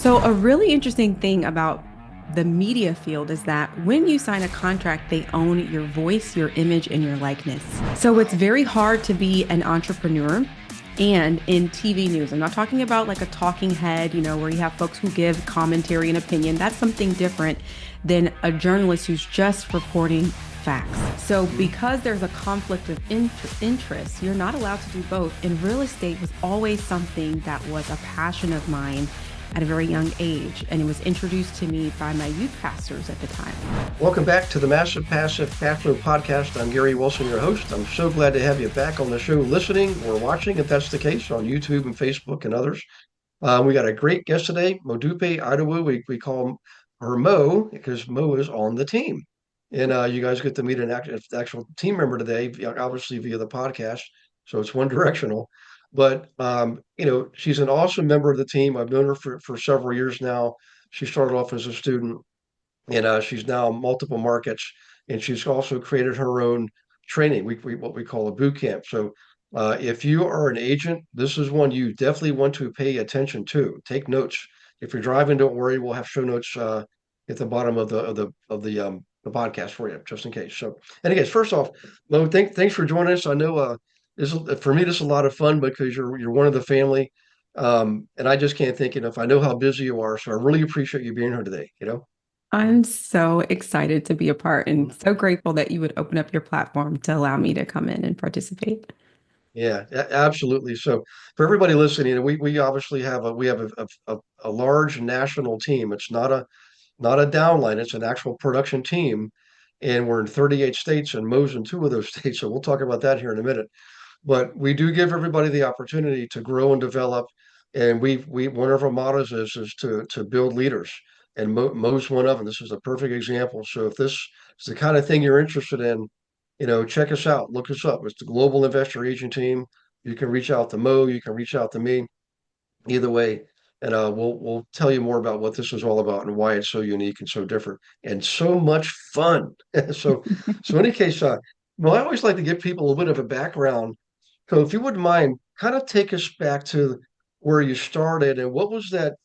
So, a really interesting thing about the media field is that when you sign a contract, they own your voice, your image, and your likeness. So, it's very hard to be an entrepreneur. And in TV news, I'm not talking about like a talking head, where you have folks who give commentary and opinion. That's something different than a journalist who's just reporting facts. So, Mhm. because there's a conflict of interest, you're not allowed to do both. And real estate was always something that was a passion of mine at a very young age. And it was introduced to me by my youth pastors at the time. Welcome back to the Massive Passive Cash Flow Podcast. I'm Gary Wilson, your host. I'm so glad to have you back on the show, listening or watching, if that's the case, on YouTube and Facebook and others. We got a great guest today, Modupe Idowu. We call her Mo because Mo is on the team. And you guys get to meet an actual team member today, obviously via the podcast. So it's one directional. But, she's an awesome member of the team. I've known her for several years now. She started off as a student, and she's now in multiple markets, and she's also created her own training, we what we call a boot camp. So if you are an agent, this is one you definitely want to pay attention to. Take notes. If you're driving, don't worry, we'll have show notes at the bottom of the podcast for you, just in case. So, and again, first off, Mo, thanks for joining us. I know for me this is a lot of fun because you're one of the family. And I just can't think enough. I know how busy you are, so I really appreciate you being here today, I'm so excited to be a part and so grateful that you would open up your platform to allow me to come in and participate. Yeah, absolutely. So for everybody listening, we obviously have a large national team. It's not a downline, it's an actual production team. And we're in 38 states and Mo's in two of those states. So we'll talk about that here in a minute. But we do give everybody the opportunity to grow and develop. And we one of our mottos is to build leaders. And Mo's one of them. This is a perfect example. So if this is the kind of thing you're interested in, check us out, look us up. It's the Global Investor Agent Team. You can reach out to Mo, you can reach out to me, either way, and we'll tell you more about what this is all about and why it's so unique and so different and so much fun. So in any case, well, I always like to give people a little bit of a background. So if you wouldn't mind, kind of take us back to where you started and what was that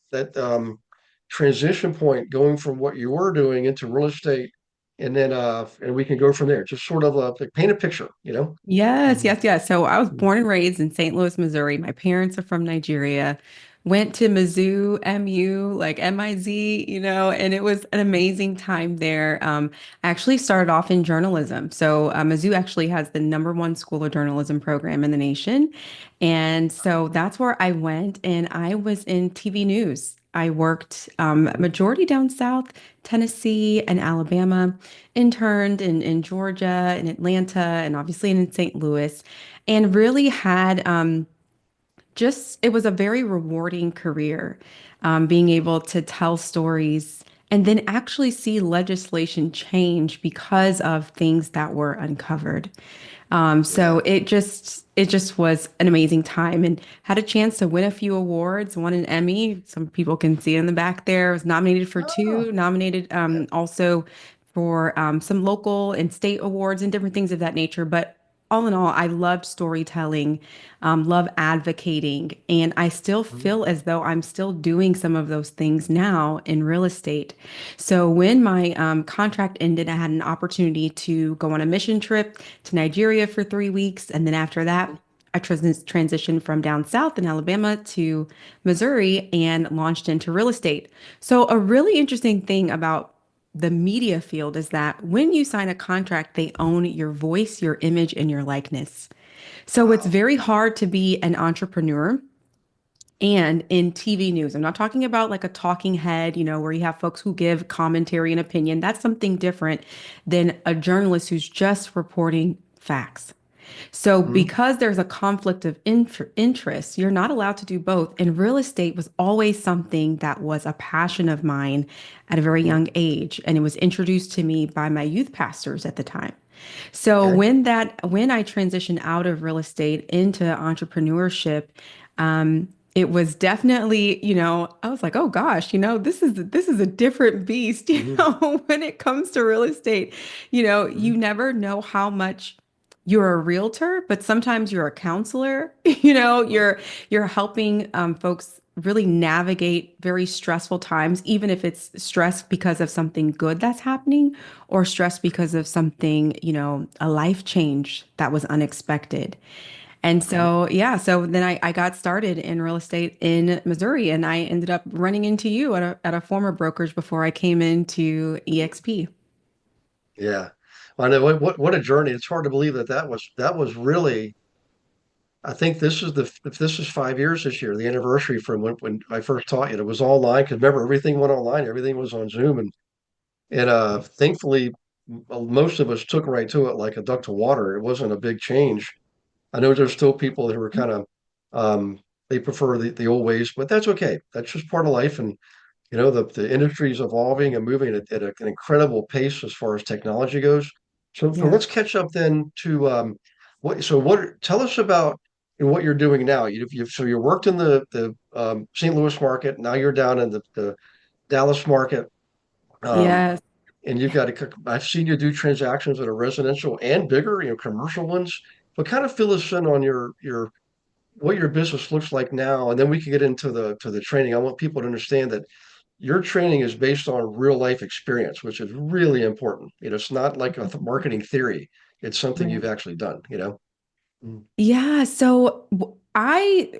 transition point going from what you were doing into real estate, and then and we can go from there. Just sort of like paint a picture. Yes, Mhm. yes, yes. So I was born and raised in St. Louis, Missouri. My parents are from Nigeria. Went to Mizzou, MU, like MIZ, and it was an amazing time there. I actually started off in journalism. So Mizzou actually has the #1 school of journalism program in the nation. And so that's where I went, and I was in TV news. I worked majority down south, Tennessee and Alabama, interned in Georgia and Atlanta and obviously in St. Louis, and really had just, it was a very rewarding career, being able to tell stories and then actually see legislation change because of things that were uncovered. So Yeah. it just was an amazing time and had a chance to win a few awards, won an Emmy. Some people can see it in the back there. Was nominated for Oh, two, nominated yeah. also for some local and state awards and different things of that nature. But all in all, I loved storytelling, love advocating, and I still Mhm. feel as though I'm still doing some of those things now in real estate. So when my contract ended, I had an opportunity to go on a mission trip to Nigeria for 3 weeks. And then after that, I transitioned from down south in Alabama to Missouri and launched into real estate. So, a really interesting thing about the media field is that when you sign a contract, they own your voice, your image, and your likeness. So, it's Wow. very hard to be an entrepreneur and in TV news. I'm not talking about like a talking head, where you have folks who give commentary and opinion. That's something different than a journalist who's just reporting facts. So, Mhm. because there's a conflict of interest, you're not allowed to do both. And real estate was always something that was a passion of mine at a very Mhm. young age. And it was introduced to me by my youth pastors at the time. So, Okay. when I transitioned out of real estate into entrepreneurship, it was definitely, I was like, oh gosh, this is a different beast, Mhm. when it comes to real estate. You Mhm. never know how much you're a realtor, but sometimes you're a counselor. Mhm. You're helping folks really navigate very stressful times, even if it's stress because of something good that's happening or stress because of something, a life change that was unexpected. And so, yeah, so then I got started in real estate in Missouri, and I ended up running into you at a former brokerage before I came into EXP. Yeah. I know what a journey. It's hard to believe that was really, I think this is if this is 5 years this year, the anniversary from when I first taught you. It was all online because remember everything went online, everything was on Zoom, and thankfully most of us took right to it like a duck to water. It wasn't a big change. I know there's still people who are kind of um they prefer the old ways, but that's okay. That's just part of life. And the industry is evolving and moving an incredible pace as far as technology goes. So Yeah. let's catch up then to tell us about what you're doing now. You worked in the St. Louis market. Now you're down in the Dallas market. Um, Yes. and I've seen you do transactions that are residential and bigger, commercial ones. But kind of fill us in on your what your business looks like now, and then we can get into the training. I want people to understand that your training is based on real life experience, which is really important. It's not like a marketing theory. It's something you've actually done. Mm. Yeah, so I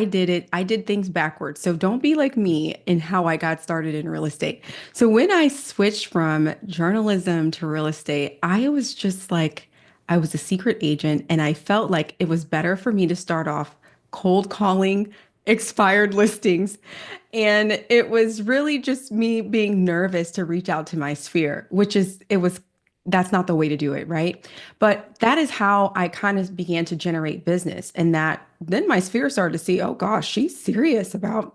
did things backwards. So don't be like me in how I got started in real estate. So when I switched from journalism to real estate, I was just like, I was a secret agent, and I felt like it was better for me to start off cold calling expired listings. And it was really just me being nervous to reach out to my sphere, that's not the way to do it, right? But that is how I kind of began to generate business. And that then my sphere started to see, oh gosh, she's serious about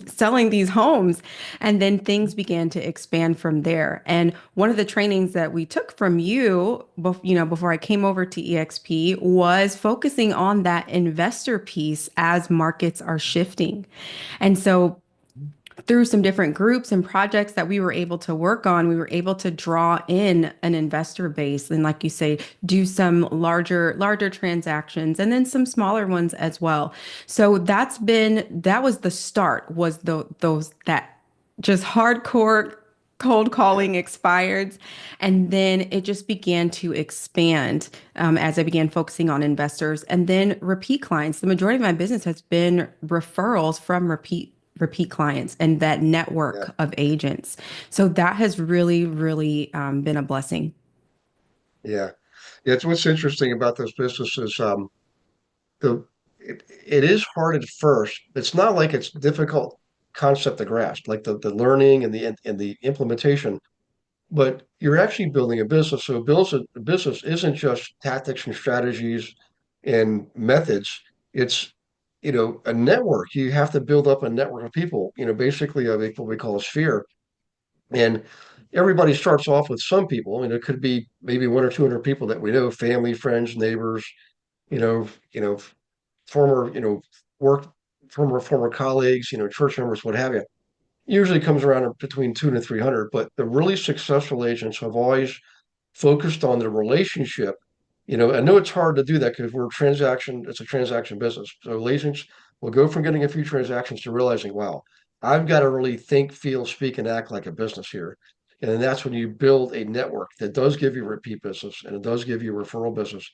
selling these homes. And then things began to expand from there. And one of the trainings that we took from you, before I came over to EXP, was focusing on that investor piece as markets are shifting. And so through some different groups and projects that we were able to work on, we were able to draw in an investor base and, like you say, do some larger transactions and then some smaller ones as well. So that was the start, was those that just hardcore cold Yeah, calling expireds. And then it just began to expand as I began focusing on investors and then repeat clients. The majority of my business has been referrals from repeat clients and that yeah, network of agents. So that has really been a blessing. yeah. Yeah, it's what's interesting about those businesses. The it is hard at first. It's not like it's difficult concept to grasp, like the learning and the implementation. But you're actually building a business. So a business isn't just tactics and strategies and methods. It's, a network. You have to build up a network of people, basically what we call a sphere. And everybody starts off with some people. It could be maybe one or 200 people that we know, family, friends, neighbors, you know, you know, former, work, former colleagues, church members, what have you. Usually comes around between two and 300, but the really successful agents have always focused on the relationship. I know it's hard to do that because it's a transaction business. So agents will go from getting a few transactions to realizing, wow, I've got to really think, feel, speak, and act like a business here. And then that's when you build a network that does give you repeat business and it does give you referral business.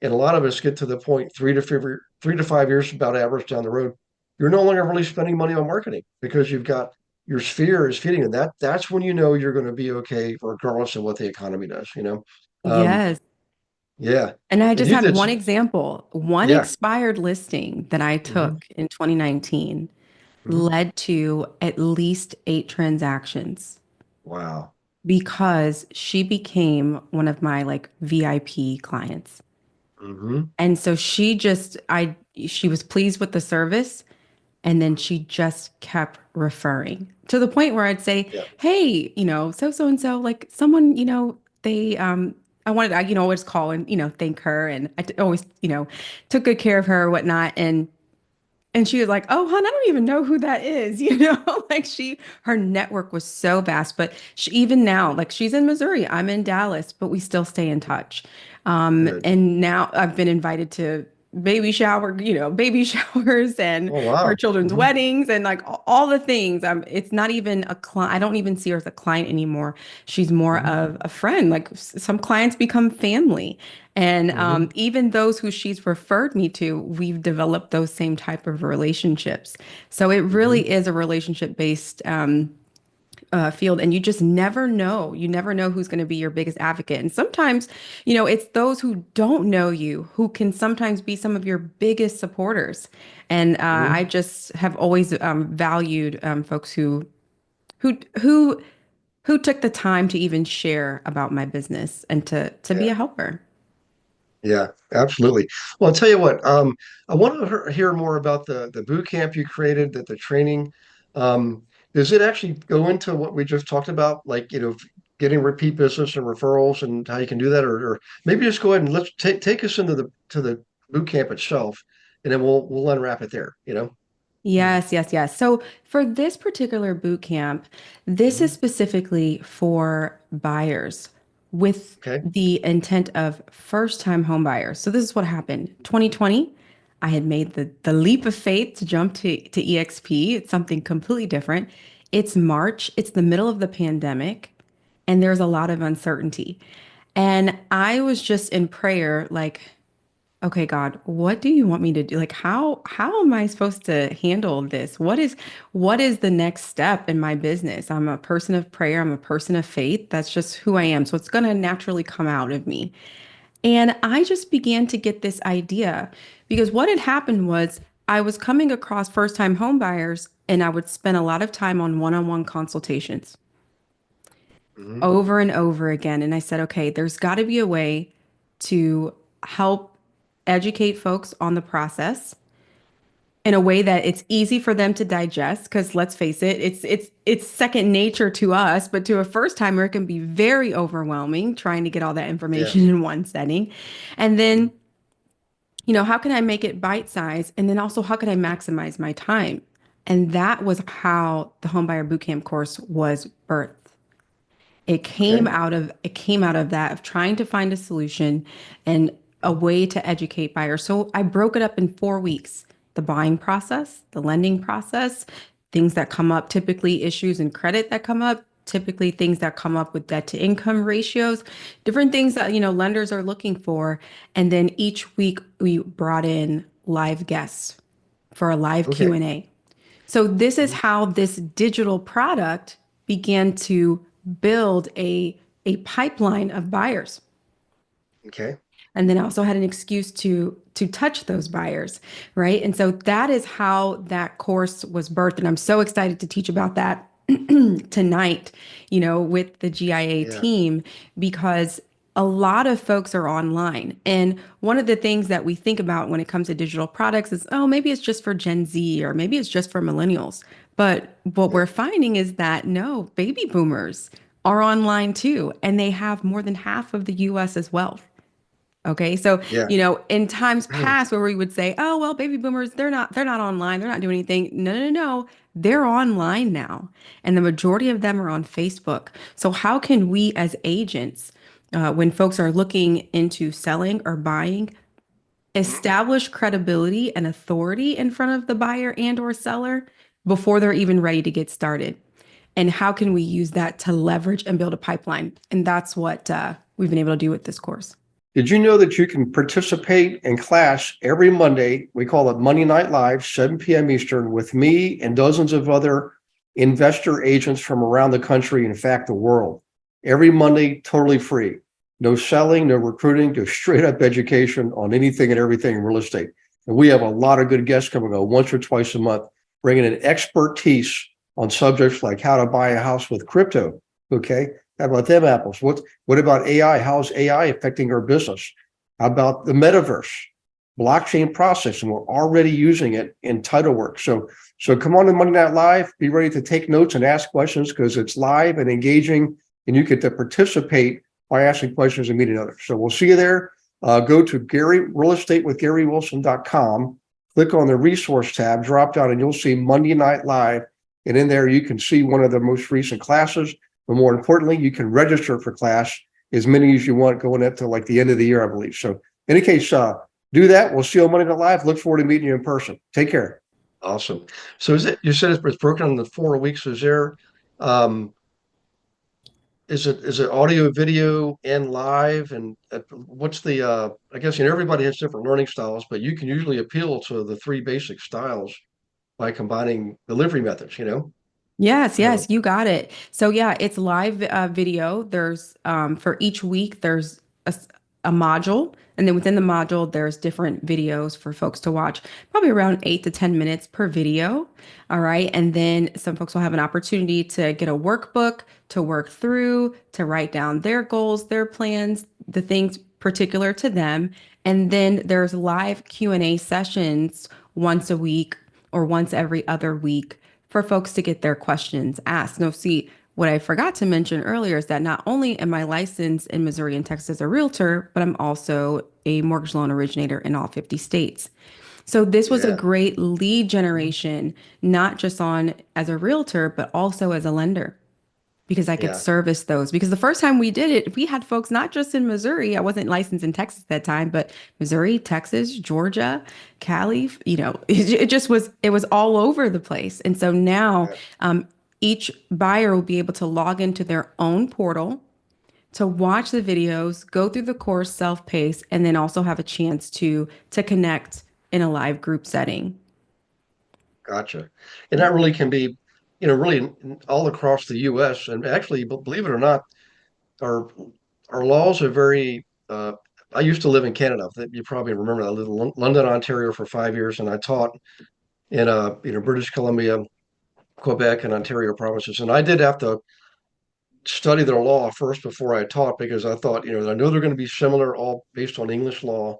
And a lot of us get to the point 3 to 5 years about average down the road, you're no longer really spending money on marketing because you've got your sphere is feeding, and that's when you know you're going to be okay regardless of what the economy does. Um, Yes. yeah. And I And just you had did one example. One yeah. expired listing that I Hmm. took in 2019 Hmm. led to at least 8 transactions Wow. because she became one of my like VIP clients. Hmm. And so she was pleased with the service. And then she just kept referring to the point where I'd say, Yeah. hey, so and so, like someone, I wanted, always call and, thank her. And always, took good care of her or whatnot. And she was like, oh, hon, I don't even know who that is. Like her network was so vast. But even now, like she's in Missouri, I'm in Dallas, but we still stay in touch. Good. And now I've been invited to baby shower, baby showers and Oh her wow. children's Hmm. weddings and like all the things. It's not even a client. I don't even see her as a client anymore. She's more Hmm. of a friend. Like some clients become family. And Hmm. even those who she's referred me to, we've developed those same type of relationships. So it Hmm. really is a relationship based field, and you just never know. You never know who's going to be your biggest advocate. And sometimes, it's those who don't know you who can sometimes be some of your biggest supporters. And I Hmm. just have always valued folks who who who took the time to even share about my business and to be Yeah. a helper. Yeah, absolutely. Well, I'll tell you what, I want to hear more about the boot camp you created, that the training. Um, does it actually go into what we just talked about, like, getting repeat business and referrals and how you can do that, or maybe just go ahead and let's take us into the boot camp itself, and then we'll unwrap it there, Yes, yes, yes. So for this particular boot camp, this is Mhm. specifically for buyers with Okay. the intent of first-time home buyers. So this is what happened. 2020, I had made the leap of faith to jump to EXP. It's something completely different. It's March, it's the middle of the pandemic, and there's a lot of uncertainty. And I was just in prayer, like, okay, God, what do you want me to do? Like, how am I supposed to handle this? What is the next step in my business? I'm a person of prayer, I'm a person of faith. That's just who I am. So it's going to naturally come out of me. And I just began to get this idea because what had happened was I was coming across first-time home buyers and I would spend a lot of time on one-on-one consultations Hmm. over and over again. And I said, okay, there's got to be a way to help educate folks on the process in a way that it's easy for them to digest. Because let's face it, it's second nature to us, but to a first timer, it can be very overwhelming trying to get all that Yeah. information in one setting. And Mhm. then, how can I make it bite size? And then also, how can I maximize my time? And that was how the Homebuyer Bootcamp course was birthed. Okay. It came out of that of trying to find a solution and a way to educate buyers. So I broke it up in 4 weeks. The buying process, the lending process, things that come up, typically issues in credit that come up, typically things that come up with debt to income ratios, different things that, lenders are looking for. And then each week we brought in live guests for a live Okay. Q&A. So this is Mhm. how this digital product began to build a pipeline of buyers. Okay. And then also had an excuse to touch those buyers, right? And so that is how that course was birthed. And I'm so excited to teach about that tonight, with the GIA Yeah. team, because a lot of folks are online. And one of the things that we think about when it comes to digital products is, oh, maybe it's just for Gen Z or maybe it's just for millennials. But what Yeah. we're finding is that no, baby boomers are online too, and they have more than half of the US as well. Okay. So, Yeah. in times past where we would say, oh, well, baby boomers, they're not online. They're not doing anything. No, no, no, no. They're online now. And the majority of them are on Facebook. So how can we as agents, when folks are looking into selling or buying, establish credibility and authority in front of the buyer and or seller before they're even ready to get started? And how can we use that to leverage and build a pipeline? And that's what we've been able to do with this course. Did you know that you can participate in class every Monday? We call it Monday Night Live, 7 p.m. Eastern, with me and dozens of other investor agents from around the country, in fact, the world. Every Monday, totally free. No selling, no recruiting, just straight up education on anything and everything in real estate. And we have a lot of good guests coming on once or twice a month, bringing in expertise on subjects like how to buy a house with crypto. Okay. How about them apples? What about AI? How's AI affecting our business? How about the metaverse, blockchain processing? We're already using it in title work. So come on to Monday Night Live. Be ready to take notes and ask questions because it's live and engaging, and you get to participate by asking questions and meeting others. So we'll see you there. Go to GaryRealEstateWithGaryWilson.com. Click on the resource tab, drop down, and you'll see Monday Night Live. And in there, you can see one of the most recent classes. But more importantly, you can register for class as many as you want going up to like the end of the year, I believe. So in any case, Do that. We'll see you on Monday Night Live. Look forward to meeting you in person. Take care. Awesome. So is it, you said it's broken into 4 weeks. Is there, um, is it audio, video, and live? And what's the, I guess, everybody has different learning styles, but you can usually appeal to the three basic styles by combining delivery methods, Yes, So, yes, you got it. So yeah, it's live video. There's for each week there's a module, and then within the module there's different videos for folks to watch, probably around 8 to 10 minutes per video. All right, and then some folks will have an opportunity to get a workbook to work through, to write down their goals, their plans, the things particular to them, and then there's live Q&A sessions once a week or once every other week for folks to get their questions asked. No, see, what I forgot to mention earlier is that not only am I licensed in Missouri and Texas as a realtor, but I'm also a mortgage loan originator in all 50 states. So this was a yeah, great lead generation, not just on as a realtor, but also as a lender because I could yeah, service those. Because the first time we did it, we had folks not just in Missouri. I wasn't licensed in Texas at that time, but Missouri, Texas, Georgia, Cali, it just was, it was all over the place. And so now yeah. each buyer will be able to log into their own portal to watch the videos, go through the course self-paced, and then also have a chance to connect in a live group setting. Gotcha. And that really can be, really all across the US. And actually, believe it or not, our our laws are very I used to live in Canada. You probably remember I lived in London, Ontario for 5 years, and I taught in British Columbia, Quebec, and Ontario provinces. And I did have to study their law first before I taught because I thought, I know they're going to be similar, all based on English law,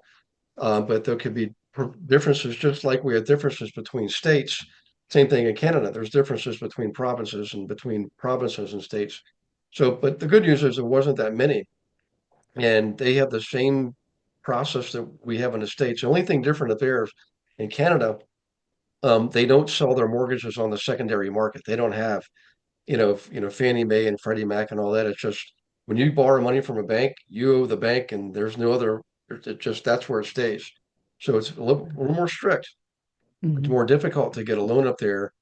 but there could be differences, just like we have differences between states. Same thing in Canada. There's differences between provinces and between provinces and states. So, but the good news is there wasn't that many, and they have the same process that we have in the states. The only thing different at theirs in Canada, they don't sell their mortgages on the secondary market. They don't have, Fannie Mae and Freddie Mac and all that. It's just when you borrow money from a bank, you owe the bank, and there's no other. It just that's where it stays. So it's a little more strict. It's Mhm. more difficult to get a loan up there,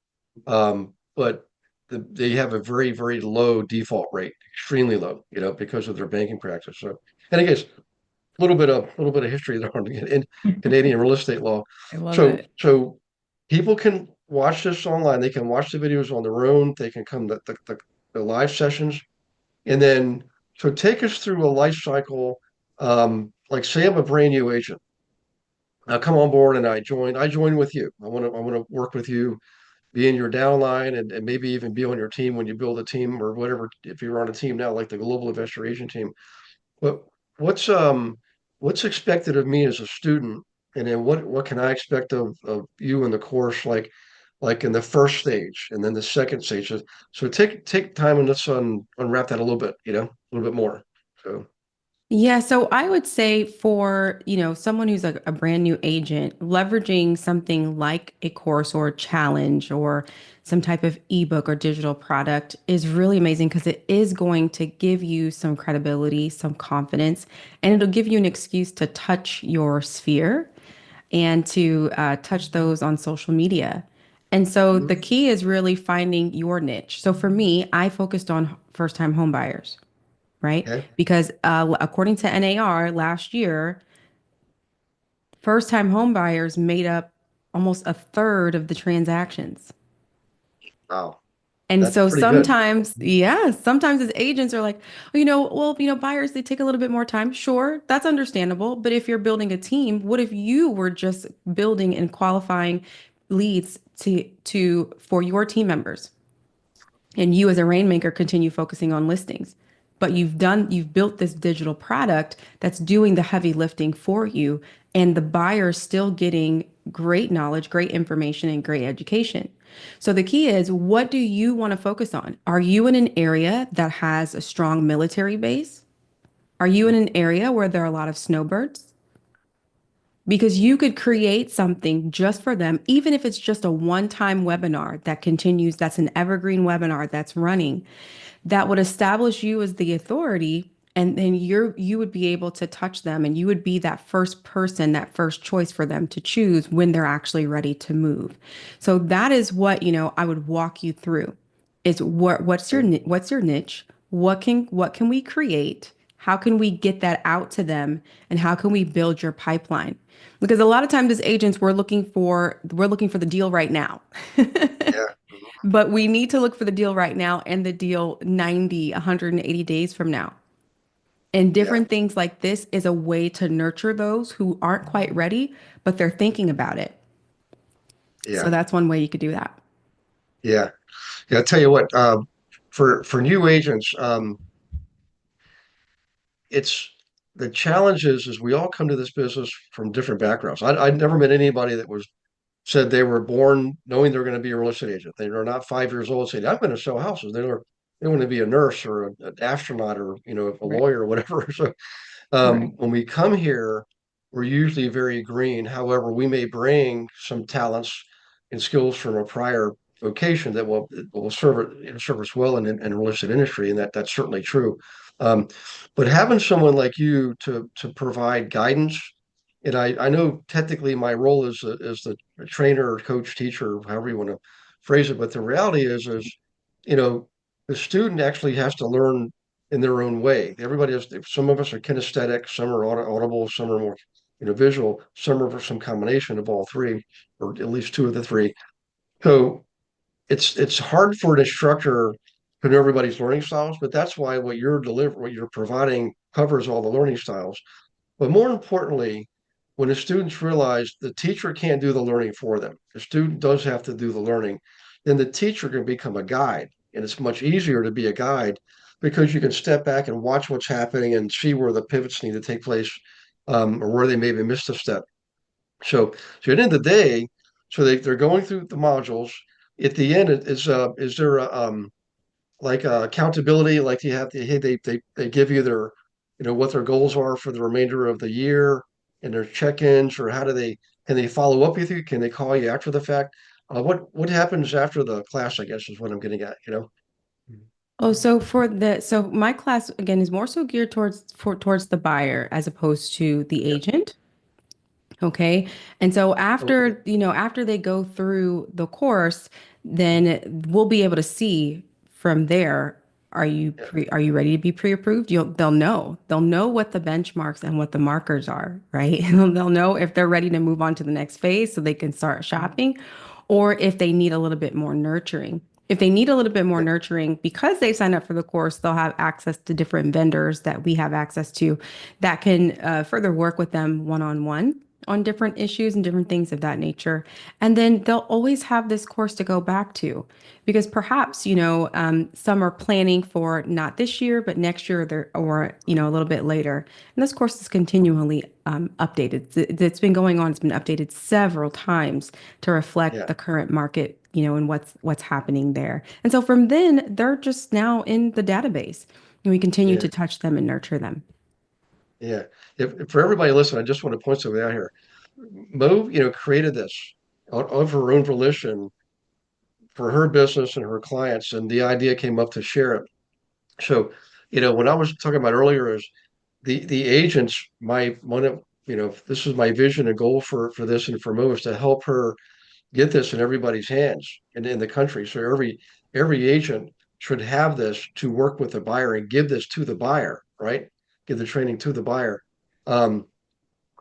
but they have a very, very low default rate, extremely low, because of their banking practice. So, and I guess a little bit of history there in Canadian real estate law. I love So it. so people can watch this online. They can watch the videos on their own. They can come to the live sessions, and then so take us through a life cycle. Like say I'm a brand new agent. I come on board and I join with you. I want to work with you, be in your downline, and maybe even be on your team when you build a team or whatever. If you're on a team now, like the Global Investor Agent team, but what's what's expected of me as a student, and then what can I expect of you in the course, like in the first stage and then the second stage. So take time and let's unwrap that a little bit, a little bit more. So Yeah, so I would say for, someone who's a brand new agent, leveraging something like a course or a challenge or some type of ebook or digital product is really amazing because it is going to give you some credibility, some confidence, and it'll give you an excuse to touch your sphere and to touch those on social media. And so the mhm, key is really finding your niche. So for me, I focused on first-time home buyers, right? okay. Because according to NAR last year, first time home buyers made up almost a third of the transactions. Wow, And that's so pretty good. sometimes, yeah, sometimes as agents are like, oh, well, buyers, they take a little bit more time. Sure, that's understandable. But if you're building a team, what if you were just building and qualifying leads to for your team members? And you as a rainmaker continue focusing on listings, but you've built this digital product that's doing the heavy lifting for you, and the buyer's still getting great knowledge, great information, and great education. So the key is, what do you want to focus on? Are you in an area that has a strong military base? Are you in an area where there are a lot of snowbirds? Because you could create something just for them, even if it's just a one-time webinar that continues, that's an evergreen webinar that's running, that would establish you as the authority and then you would be able to touch them, and you would be that first person, that first choice for them to choose when they're actually ready to move. So that is what, I would walk you through. Is what's your niche? What can we create? How can we get that out to them? And how can we build your pipeline? Because a lot of times as agents, we're looking for the deal right now. Yeah. But we need to look for the deal right now and the deal 90, 180 days from now. And Yeah. different things like this is a way to nurture those who aren't quite ready, but they're thinking about it. So Yeah. that's one way you could do that. Yeah. Yeah. I'll tell you what, for new agents, it's the challenge is we all come to this business from different backgrounds. I'd never met anybody that was said they were born knowing they're going to be a real estate agent. They are not 5 years old saying, I'm going to sell houses. They want to be a nurse or an astronaut or, a Right. lawyer or whatever. So Right. when we come here, we're usually very green. However, we may bring some talents and skills from a prior vocation that will serve us well in the real estate industry, and that's certainly true. Um, but having someone like you to provide guidance, and I know technically my role is the trainer, coach, teacher, however you want to phrase it, but the reality is you know the student actually has to learn in their own way. Everybody has, some of us are kinesthetic, some are audible, some are more, visual, some are some combination of all three, or at least two of the three. So it's hard for an instructor to know everybody's learning styles, but that's why what you're providing covers all the learning styles. But more importantly, when the students realize the teacher can't do the learning for them, the student does have to do the learning, then the teacher can become a guide. And it's much easier to be a guide because you can step back and watch what's happening and see where the pivots need to take place, or where they maybe missed a step. So at the end of the day, they're going through the modules. At the end, is there like accountability, like you have to, hey, they give you their, what their goals are for the remainder of the year and their check-ins, or how do they, can they follow up with you? Can they call you after the fact? What happens after the class, I guess, is what I'm getting at. Oh, so my class again is more so geared towards the buyer as opposed to the Yeah. agent. Okay. And so Okay. after they go through the course, then we'll be able to see from there, Yeah. are you ready to be pre-approved? They'll know what the benchmarks and what the markers are, right? They'll know if they're ready to move on to the next phase so they can start shopping, or if they need a little bit more nurturing. If they need a little bit more Yeah. nurturing because they sign up for the course, they'll have access to different vendors that we have access to that can further work with them one-on-one on different issues and different things of that nature. And then they'll always have this course to go back to because perhaps, some are planning for not this year, but next year or a little bit later. And this course is continually updated. It's been going on. It's been updated several times to reflect Yeah. the current market, and what's happening there. And so from then, they're just now in the database and we continue Yeah. to touch them and nurture them. Yeah. If for everybody listening, I just want to point something out here. Mo, created this of her own volition for her business and her clients, and the idea came up to share it. So, when I was talking about earlier is the agents, my one of, this is my vision and goal for this and for Mo is to help her get this in everybody's hands in the country. So every agent should have this to work with the buyer and give this to the buyer, right? Give the training to the buyer. Um,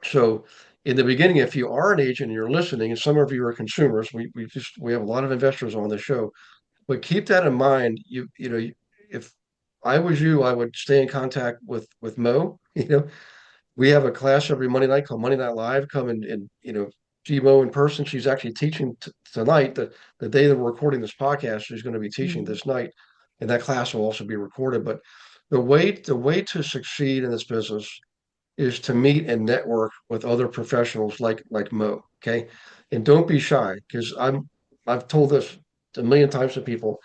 so in the beginning, if you are an agent and you're listening, and some of you are consumers, we have a lot of investors on the show, but keep that in mind. If I was you, I would stay in contact with Mo. We have a class every Monday night called Monday Night Live. Come and see Mo in person. She's actually teaching tonight. The day that we're recording this podcast, she's going to be teaching Mhm. this night, and that class will also be recorded. But the way to succeed in this business is to meet and network with other professionals like Mo. Okay, and don't be shy because I've told this a million times to people.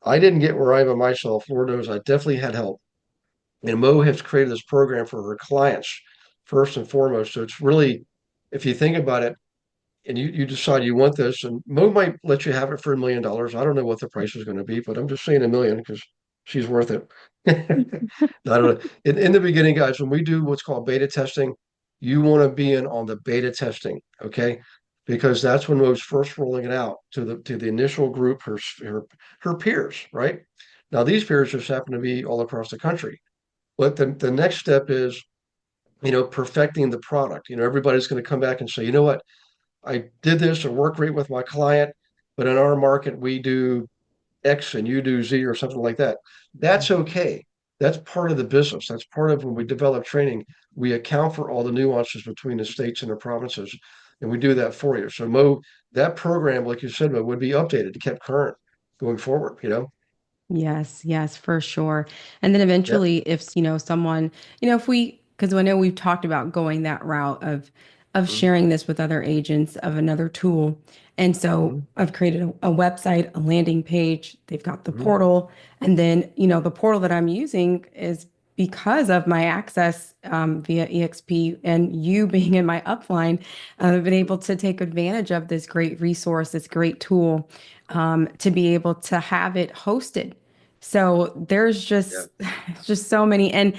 I didn't get where I am myself. Lord knows I definitely had help. And Mo has created this program for her clients first and foremost. So it's really, if you think about it, and you decide you want this, and Mo might let you have it for $1 million. I don't know what the price is going to be, but I'm just saying 1 million because she's worth it. I don't know. In the beginning, guys, when we do what's called beta testing, you want to be in on the beta testing, okay? Because that's when Mo's first rolling it out to the initial group, her peers, right? Now these peers just happen to be all across the country. But the next step is, perfecting the product. Everybody's going to come back and say, you know what, I did this or work great with my client, but in our market we do X and you do Z or something like that. That's okay. That's part of the business. That's part of when we develop training. We account for all the nuances between the states and the provinces, and we do that for you. So Mo, that program, like you said, Mo, would be updated, kept current going forward. Yes, yes, for sure. And then Yeah. eventually, if someone, if we, because I know we've talked about going that route of Mhm. sharing this with other agents of another tool. And so Mhm. I've created a website, a landing page. They've got the Mhm. portal, and then the portal that I'm using is because of my access via EXP and you being in my upline. I've been able to take advantage of this great resource, this great tool, to be able to have it hosted. So there's Yeah. just so many, and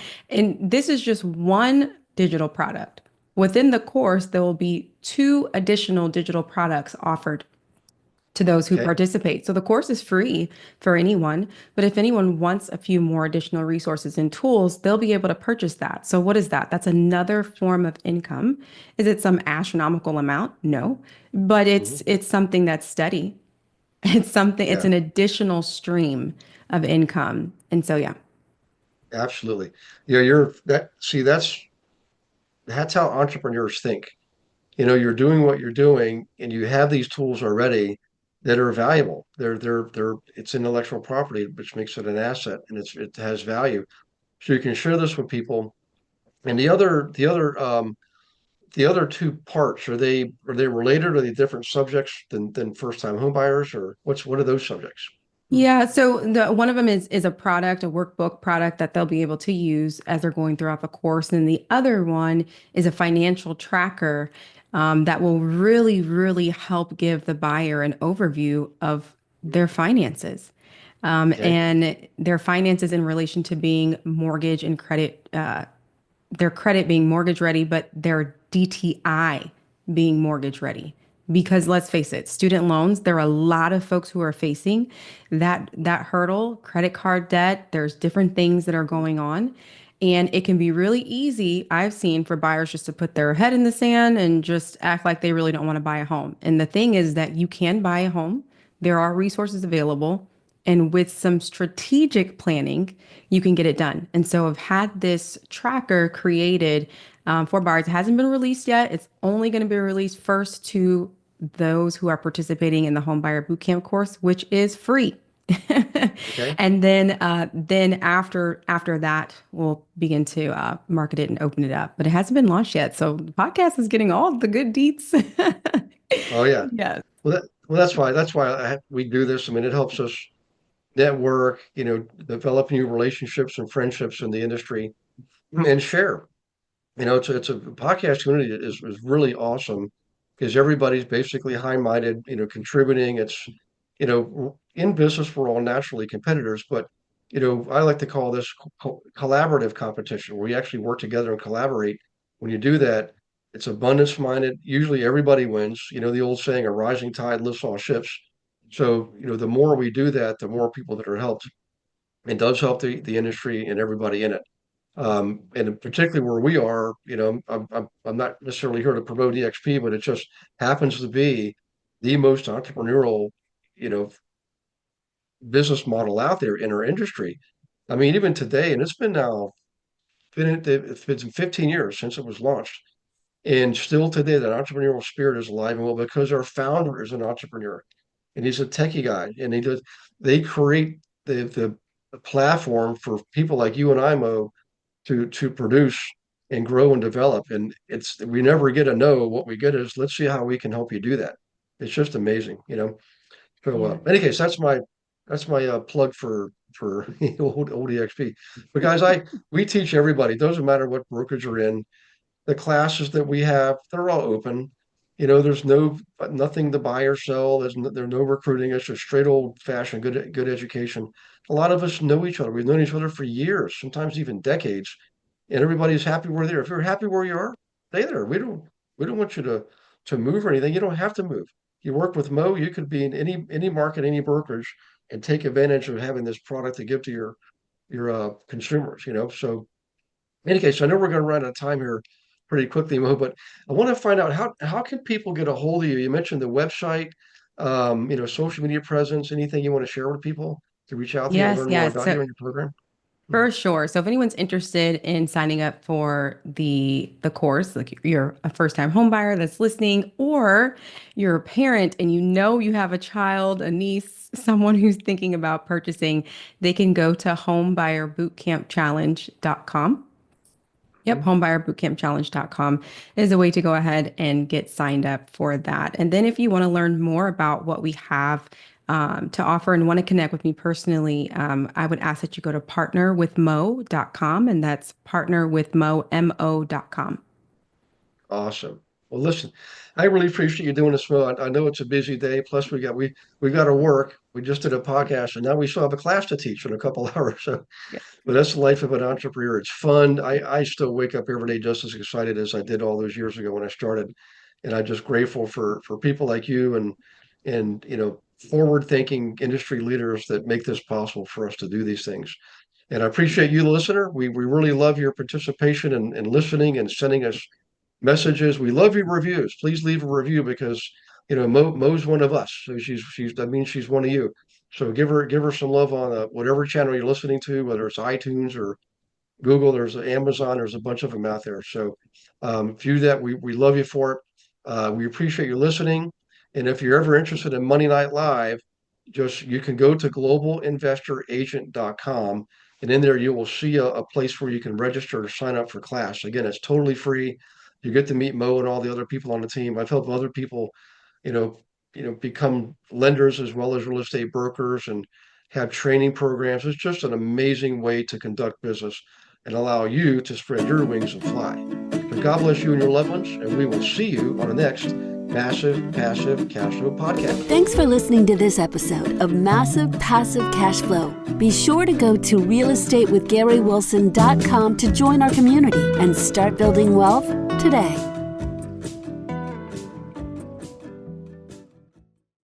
this is just one digital product. Within the course, there will be two additional digital products offered to those who Okay. participate. So the course is free for anyone, but if anyone wants a few more additional resources and tools, they'll be able to purchase that. So what is that? That's another form of income. Is it some astronomical amount? No, but Mhm. it's something that's steady. It's something, it's Yeah. an additional stream of income. And so, yeah. Absolutely. You're that. See, that's how entrepreneurs think. You're doing what you're doing and you have these tools already that are valuable. It's intellectual property, which makes it an asset and it has value. So you can share this with people. And the other two parts, are they related? Are they different subjects than first time home buyers, or what are those subjects? Yeah, so the one of them is a product, a workbook product that they'll be able to use as they're going throughout the course, and the other one is a financial tracker that will really, really help give the buyer an overview of their finances, Okay. and their finances in relation to being mortgage and credit their credit being mortgage ready, but their DTI being mortgage ready. Because let's face it, student loans, there are a lot of folks who are facing that hurdle, credit card debt, there's different things that are going on. And it can be really easy, I've seen, for buyers just to put their head in the sand and just act like they really don't want to buy a home. And the thing is that you can buy a home. There are resources available. And with some strategic planning, you can get it done. And so I've had this tracker created for buyers. It hasn't been released yet. It's only going to be released first to those who are participating in the Homebuyer Bootcamp course, which is free. Okay. And then after that, we'll begin to market it and open it up. But it hasn't been launched yet, so the podcast is getting all the good deets. Oh yeah. Yes. Well, that's why we do this. I mean, it helps us network, develop new relationships and friendships in the industry and share. It's a podcast community is really awesome because everybody's basically high-minded, contributing. It's, in business, we're all naturally competitors, but, I like to call this collaborative competition where we actually work together and collaborate. When you do that, it's abundance-minded. Usually everybody wins. The old saying, a rising tide lifts all ships. So, the more we do that, the more people that are helped. It does help the industry and everybody in it. And particularly where we are, I'm not necessarily here to promote EXP, but it just happens to be the most entrepreneurial, you know, business model out there in our industry. I mean, even today, and it's been 15 years since it was launched, and still today, that entrepreneurial spirit is alive and well because our founder is an entrepreneur, and he's a techie guy, and they create the platform for people like you and I, Mo, to produce and grow and develop. And we never get a no. What we get is let's see how we can help you do that. It's just amazing. So Yeah. in any case, that's my plug for old EXP. But guys, we teach everybody. It doesn't matter what brokerage you're in. The classes that we have, they're all open. There's nothing to buy or sell. There's no recruiting. It's just straight old fashioned good education. A lot of us know each other. We've known each other for years, sometimes even decades, and everybody's happy we're there. If you're happy where you are, stay there. We don't want you to move or anything. You don't have to move. You work with Mo, you could be in any market, any brokerage, and take advantage of having this product to give to your consumers. So in any case, I know we're going to run out of time here pretty quickly, Mo, but I want to find out how can people get a hold of you? You mentioned the website, social media presence, anything you want to share with people to reach out to you and Yes, learn more yes. about you So and your program? Mhm. for sure. So if anyone's interested in signing up for the course, like you're a first-time home buyer that's listening, or you're a parent and you know you have a child, a niece, someone who's thinking about purchasing, they can go to homebuyerbootcampchallenge.com. Yep, Mhm. homebuyerbootcampchallenge.com is a way to go ahead and get signed up for that. And then if you want to learn more about what we have to offer and want to connect with me personally, I would ask that you go to partnerwithmo.com, and that's partnerwithmo.com. Awesome. Well, listen, I really appreciate you doing this, Mo. I know it's a busy day. Plus, we got to work. We just did a podcast, and now we still have a class to teach in a couple hours. So Yeah. but that's the life of an entrepreneur. It's fun. I still wake up every day just as excited as I did all those years ago when I started. And I'm just grateful for people like you and forward thinking industry leaders that make this possible for us to do these things. And I appreciate you, the listener. We really love your participation and listening and sending us messages. We love your reviews. Please leave a review because Mo's one of us. So she's that means she's one of you. So give her some love on whatever channel you're listening to, whether it's iTunes or Google. There's Amazon. There's a bunch of them out there. So if you do that, we love you for it. We appreciate you listening. And if you're ever interested in Monday Night Live, just you can go to globalinvestoragent.com, and in there you will see a place where you can register to sign up for class. Again, it's totally free. You get to meet Mo and all the other people on the team. I've helped other people, you know, become lenders as well as real estate brokers and have training programs. It's just an amazing way to conduct business and allow you to spread your wings and fly. So God bless you and your loved ones, and we will see you on the next Massive Passive Cash Flow podcast. Thanks for listening to this episode of Massive Passive Cash Flow. Be sure to go to realestatewithgarywilson.com to join our community and start building wealth today.